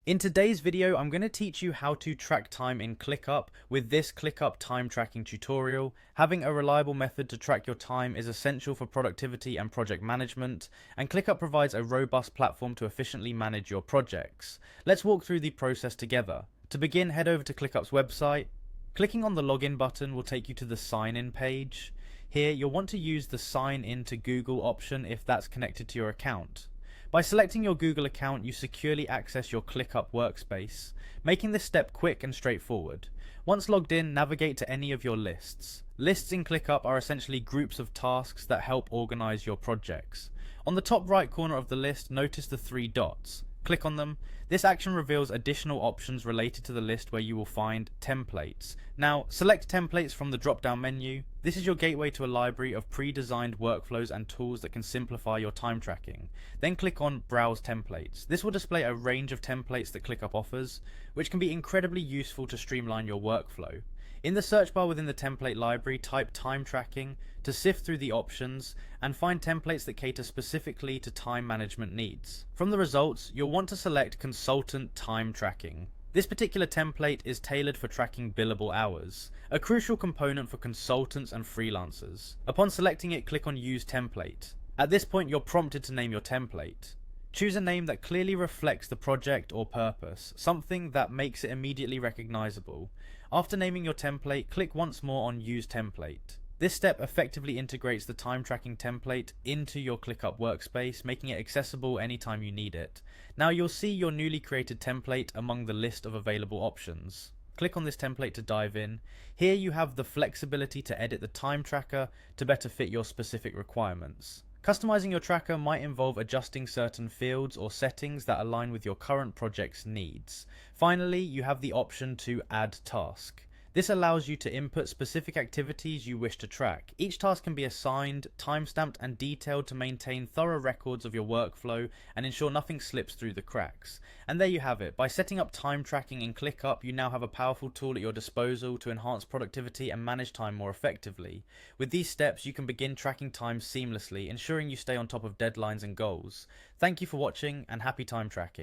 In today's video, I'm going to teach you how to track time in Clickup with this Clickup time tracking tutorial. Having a reliable method to track your time is essential for productivity and project management, and Clickup provides a robust platform to efficiently manage your projects. Let's walk through the process together. To begin, head over to Clickup's website. Clicking on the login button will take you to the sign in page. Here, you'll want to use the sign in to Google option if that's connected to your account. By selecting your Google account, you securely access your Clickup workspace, making this step quick and straightforward. Once logged in, navigate to any of your lists. Lists in Clickup are essentially groups of tasks that help organize your projects. On the top right corner of the list, notice the three dots. Click on them. This action reveals additional options related to the list where you will find templates. Now, select templates from the drop-down menu. This is your gateway to a library of pre-designed workflows and tools that can simplify your time tracking. Then click on Browse Templates. This will display a range of templates that ClickUp offers, which can be incredibly useful to streamline your workflow. In the search bar within the template library, type time tracking to sift through the options and find templates that cater specifically to time management needs. From the results, you'll want to select Consultant Time Tracking. This particular template is tailored for tracking billable hours, a crucial component for consultants and freelancers. Upon selecting it, click on Use Template. At this point, you're prompted to name your template. Choose a name that clearly reflects the project or purpose, something that makes it immediately recognizable. After naming your template, click once more on Use Template. This step effectively integrates the time tracking template into your Clickup workspace, making it accessible anytime you need it. Now you'll see your newly created template among the list of available options. Click on this template to dive in. Here you have the flexibility to edit the time tracker to better fit your specific requirements. Customizing your tracker might involve adjusting certain fields or settings that align with your current project's needs. Finally, you have the option to add task. This allows you to input specific activities you wish to track. Each task can be assigned, timestamped and detailed to maintain thorough records of your workflow and ensure nothing slips through the cracks. And there you have it. By setting up time tracking in ClickUp, you now have a powerful tool at your disposal to enhance productivity and manage time more effectively. With these steps, you can begin tracking time seamlessly, ensuring you stay on top of deadlines and goals. Thank you for watching and happy time tracking.